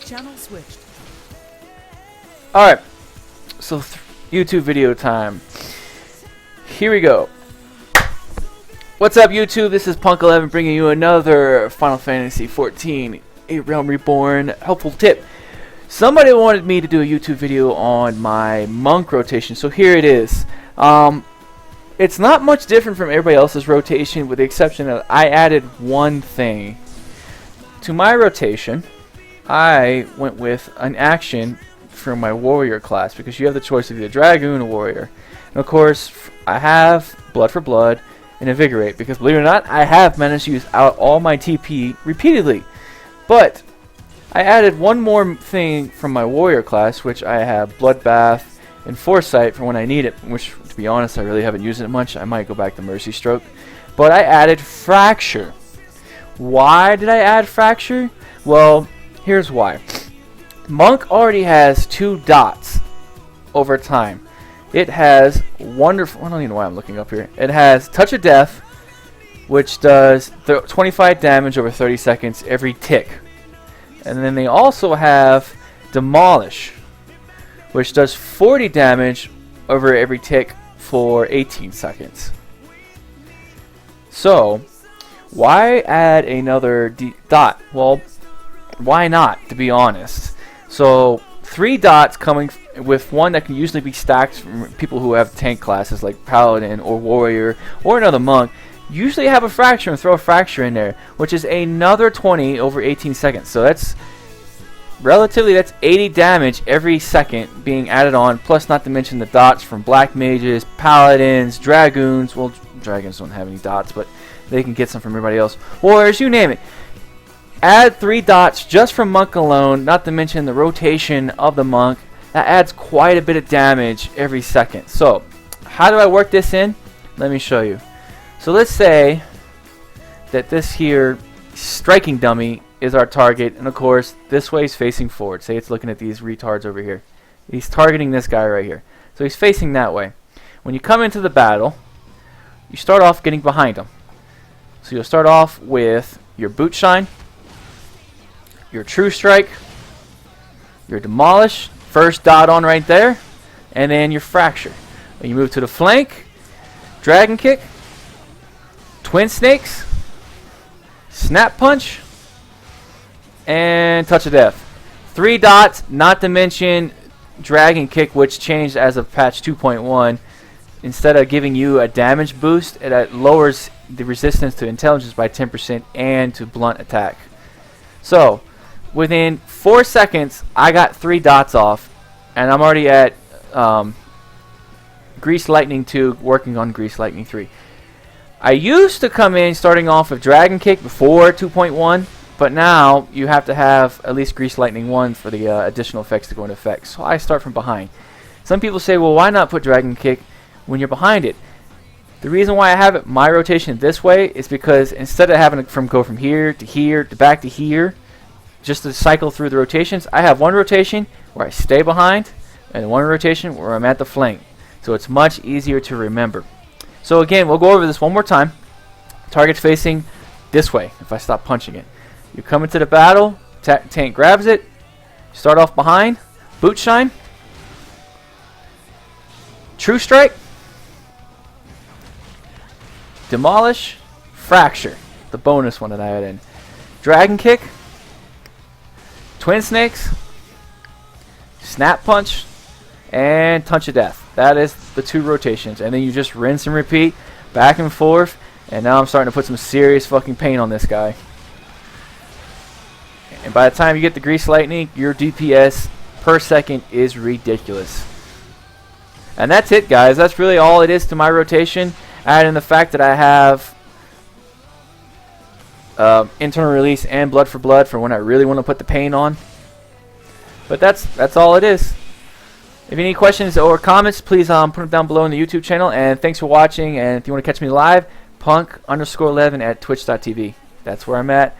Channel switched. Alright, so YouTube video time. Here we go. What's up, YouTube? This is Punk11 bringing you another Final Fantasy XIV 8 Realm Reborn helpful tip. Somebody wanted me to do a YouTube video on my monk rotation, so here it is. It's not much different from everybody else's rotation, with the exception that I added one thing. To my rotation, I went with an action from my warrior class, because you have the choice of either dragoon or warrior. And of course, I have blood for blood and invigorate, because believe it or not, I have managed to use out all my TP repeatedly. But I added one more thing from my warrior class, which I have bloodbath and foresight for when I need it, which, to be honest, I really haven't used it much. I might go back to mercy stroke. But I added fracture. Why did I add fracture? Well, here's why. Monk already has 2 dots over time. It has wonderful, I don't even know why I'm looking up here. It has Touch of Death, which does 25 damage over 30 seconds every tick. And then they also have Demolish, which does 40 damage over every tick for 18 seconds. So, why add another dot? Well, why not, to be honest? So, 3 dots coming with one that can usually be stacked from people who have tank classes like Paladin or Warrior or another Monk. Usually have a fracture and throw a fracture in there, which is another 20 over 18 seconds. So that's relatively, that's 80 damage every second being added on, plus not to mention the dots from Black Mages, Paladins, Dragoons. Well, Dragons don't have any dots, but they can get some from everybody else. Warriors, you name it. Add 3 dots just from Monk alone, not to mention the rotation of the Monk. That adds quite a bit of damage every second. So, how do I work this in? Let me show you. So let's say that this here striking dummy is our target, and of course this way is facing forward. Say it's looking at these retards over here. He's targeting this guy right here. So he's facing that way. When you come into the battle, you start off getting behind him. So you'll start off with your boot shine, your true strike, your demolish, first dot on right there, and then your fracture. When you move to the flank, dragon kick, twin snakes, snap punch, and touch of death. 3 dots, not to mention dragon kick, which changed as of patch 2.1. Instead of giving you a damage boost, it lowers the resistance to intelligence by 10% and to blunt attack. So within 4 seconds, I got 3 dots off, and I'm already at Grease Lightning 2, working on Grease Lightning 3. I used to come in starting off with Dragon Kick before 2.1, but now you have to have at least Grease Lightning 1 for the additional effects to go into effect. So I start from behind. Some people say, well, why not put Dragon Kick when you're behind it? The reason why I have it my rotation this way is because instead of having to go from here to back to here, just to cycle through the rotations, I have one rotation where I stay behind and one rotation where I'm at the flank. So it's much easier to remember. So again, we'll go over this one more time. Target's facing this way if I stop punching it. You come into the battle, tank grabs it, start off behind, boot shine, true strike, demolish, fracture, the bonus one that I added in, dragon kick, twin snakes, snap punch, and touch of death. That is the 2 rotations, and then you just rinse and repeat back and forth. And now I'm starting to put some serious fucking pain on this guy. And by the time you get the Grease Lightning, your DPS per second is ridiculous. And that's it, guys. That's really all it is to my rotation. Add in the fact that I have internal release and blood for blood for when I really want to put the pain on. But that's all it is. If you have any questions or comments, please put them down below in the YouTube channel. And thanks for watching. And if you want to catch me live, Punk_11 at twitch.tv. That's where I'm at.